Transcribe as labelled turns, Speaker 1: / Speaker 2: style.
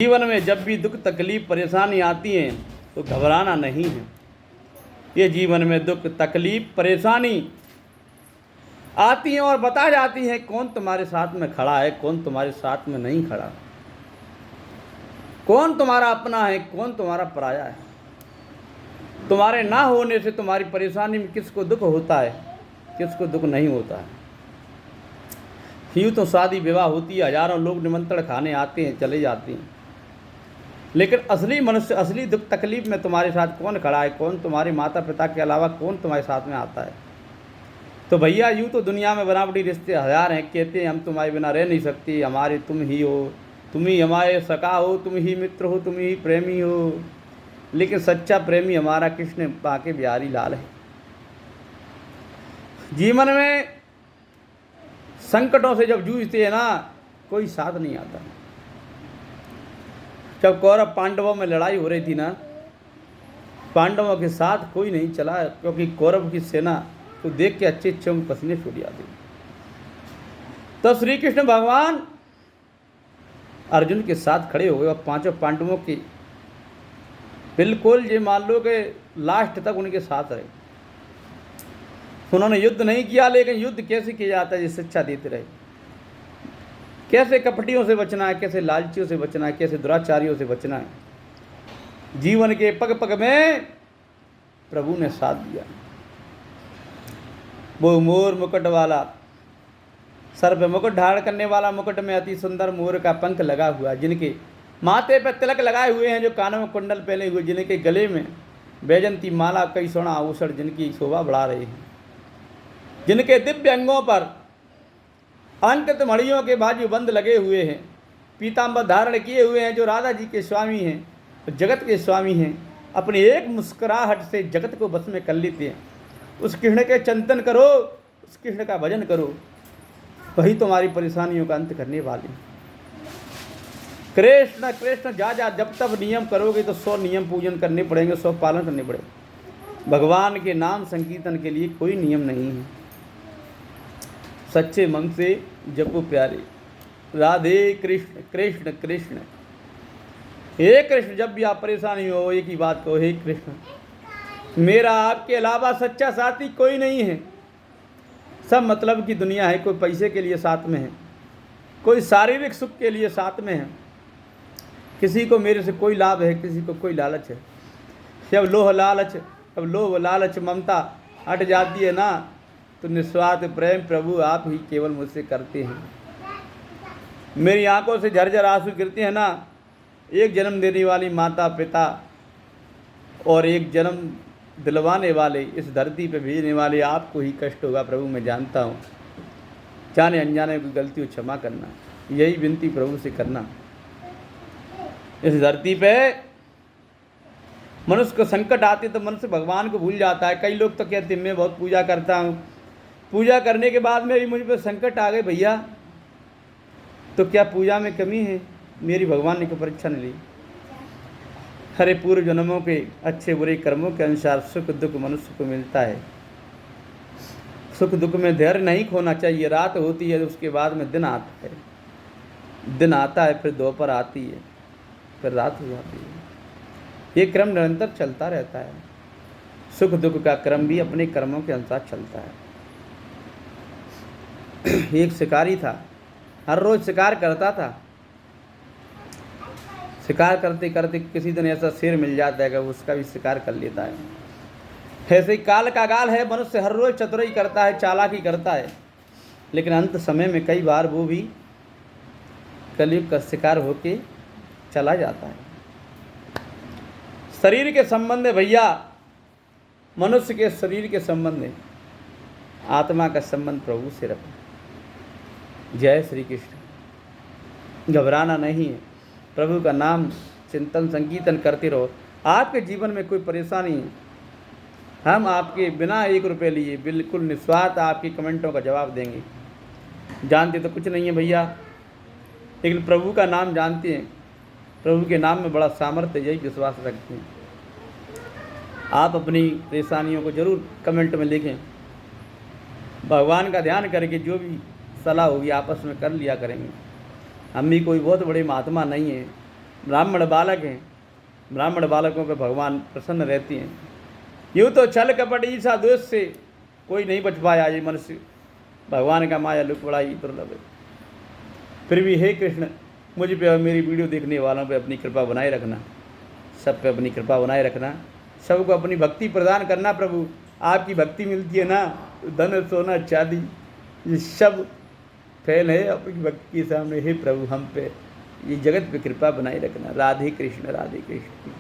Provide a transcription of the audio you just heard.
Speaker 1: जीवन में जब भी दुख तकलीफ परेशानी आती है तो घबराना नहीं है। ये जीवन में दुख तकलीफ परेशानी आती है और बता जाती है कौन तुम्हारे साथ में खड़ा है, कौन तुम्हारे साथ में नहीं खड़ा, कौन तुम्हारा अपना है, कौन तुम्हारा पराया है। तुम्हारे ना होने से तुम्हारी परेशानी में किसको दुख होता है, किसको दुख नहीं होता है। यूँ तो शादी विवाह होती है, हजारों लोग निमंत्रण खाने आते हैं, चले जाते हैं, लेकिन असली मनुष्य असली दुख तकलीफ में तुम्हारे साथ कौन खड़ा है, कौन तुम्हारे माता पिता के अलावा कौन तुम्हारे साथ में आता है। तो भैया यूँ तो दुनिया में बनावटी रिश्ते हजार हैं, कहते हैं हम तुम्हारे बिना रह नहीं सकते, हमारे तुम ही हो, तुम ही हमारे सखा हो, तुम ही मित्र हो, तुम ही प्रेमी हो, लेकिन सच्चा प्रेमी हमारा कृष्ण बांके बिहारी लाल है। जीवन में संकटों से जब जूझते हैं ना, कोई साथ नहीं आता। जब कौरव पांडवों में लड़ाई हो रही थी ना, पांडवों के साथ कोई नहीं चला, क्योंकि कौरव की सेना को देख के अच्छे अच्छे में पसीने छूट जाते। तो श्री कृष्ण भगवान अर्जुन के साथ खड़े हो गए और पांचों पांडवों की बिल्कुल ये मान लो कि लास्ट तक उनके साथ रहे। उन्होंने युद्ध नहीं किया, लेकिन युद्ध कैसे किया जाता है ये शिक्षा देते रहे। कैसे कपटियों से बचना है, कैसे लालचियों से बचना है, कैसे दुराचारियों से बचना है। जीवन के पग पग में प्रभु ने साथ दिया। वो मोर मुकुट वाला, सर पे मुकुट धारण करने वाला, मुकुट में अति सुंदर मोर का पंख लगा हुआ, जिनके माथे पे तिलक लगाए हुए हैं, जो कानों में कुंडल पहने हुए, जिनके गले में बैजंती माला, कई सोना आभूषण जिनकी शोभा बढ़ा रहे हैं, जिनके दिव्य अंगों पर अंकित मणियों के बाजू बंद लगे हुए हैं, पीताम्बर धारण किए हुए हैं, जो राधा जी के स्वामी हैं, जगत के स्वामी हैं, अपनी एक मुस्कुराहट से जगत को बस में कर लेते हैं। उस कृष्ण के चिंतन करो, उस कृष्ण का भजन करो, वही तुम्हारी परेशानियों का अंत करने वाले। कृष्ण कृष्ण जा जा जब तब नियम करोगे तो 100 नियम पूजन करने पड़ेंगे, 100 पालन करने पड़ेंगे। भगवान के नाम संकीर्तन के लिए कोई नियम नहीं है। सच्चे मन से जपो प्यारे, राधे कृष्ण कृष्ण कृष्ण। हे कृष्ण, जब भी आप परेशानी हो एक ही बात कहो, हे कृष्ण, मेरा आपके अलावा सच्चा साथी कोई नहीं है। सब मतलब की दुनिया है, कोई पैसे के लिए साथ में है, कोई शारीरिक सुख के लिए साथ में है, किसी को मेरे से कोई लाभ है, किसी को कोई लालच है। जब लोभ लालच ममता हट जाती है ना, तो निस्वार्थ प्रेम प्रभु आप ही केवल मुझसे करते हैं। मेरी आंखों से झरझर आंसू गिरते हैं ना, एक जन्म देने वाली माता पिता और एक जन्म दिलवाने वाले, इस धरती पे भेजने वाले आपको ही कष्ट होगा प्रभु, मैं जानता हूँ। जाने अनजाने की गलती को क्षमा करना, यही विनती प्रभु से करना। इस धरती पे मनुष्य को संकट आते तो मनुष्य भगवान को भूल जाता है। कई लोग तो कहते हैं मैं बहुत पूजा करता हूँ, पूजा करने के बाद में भी मुझ पर संकट आ गए भैया, तो क्या पूजा में कमी है? मेरी भगवान ने कोई परीक्षा नहीं ली। हरे पूर्व जन्मों के अच्छे बुरे कर्मों के अनुसार सुख दुख मनुष्य को मिलता है। सुख दुख में धैर्य नहीं खोना चाहिए। रात होती है, उसके बाद में दिन आता है, दिन आता है, फिर दोपहर आती है, फिर रात हो जाती है। ये क्रम निरंतर चलता रहता है। सुख दुख का क्रम भी अपने कर्मों के अनुसार चलता है। एक शिकारी था, हर रोज शिकार करता था। शिकार करते करते किसी दिन ऐसा शेर मिल जाता है कि उसका भी शिकार कर लेता है। ऐसे ही काल का गाल है, मनुष्य हर रोज चतुराई करता है, चालाकी करता है, लेकिन अंत समय में कई बार वो भी कलयुग का शिकार होके चला जाता है। शरीर के संबंध है भैया, मनुष्य के शरीर के संबंध है, आत्मा का संबंध प्रभु से रखो। जय श्री कृष्ण। घबराना नहीं है, प्रभु का नाम चिंतन संकीर्तन करते रहो। आपके जीवन में कोई परेशानी है, हम आपके बिना 1 रुपये लिए बिल्कुल निस्वार्थ आपकी कमेंटों का जवाब देंगे। जानते तो कुछ नहीं है भैया, लेकिन प्रभु का नाम जानते हैं। प्रभु के नाम में बड़ा सामर्थ्य, यही विश्वास रखते हैं। आप अपनी परेशानियों को जरूर कमेंट में लिखें। भगवान का ध्यान करके जो भी सलाह होगी आपस में कर लिया करेंगे। हम भी कोई बहुत बड़े महात्मा नहीं है, ब्राह्मण बालक हैं, ब्राह्मण बालकों पर भगवान प्रसन्न रहती हैं। यूँ तो छल कपट ईर्षा दोष से कोई नहीं बच पाया ये मनुष्य, भगवान का माया लुक बड़ा ही दुर्लभ है। फिर भी हे कृष्ण, मुझ पे और मेरी वीडियो देखने वालों पे अपनी कृपा बनाए रखना, सब पे अपनी कृपा बनाए रखना, सबको अपनी भक्ति प्रदान करना। प्रभु आपकी भक्ति मिलती है ना, धन सोना चांदी ये सब फैल है आपकी भक्ति के सामने। हे प्रभु हम पे ये जगत पे कृपा बनाए रखना। राधे कृष्ण राधे कृष्ण।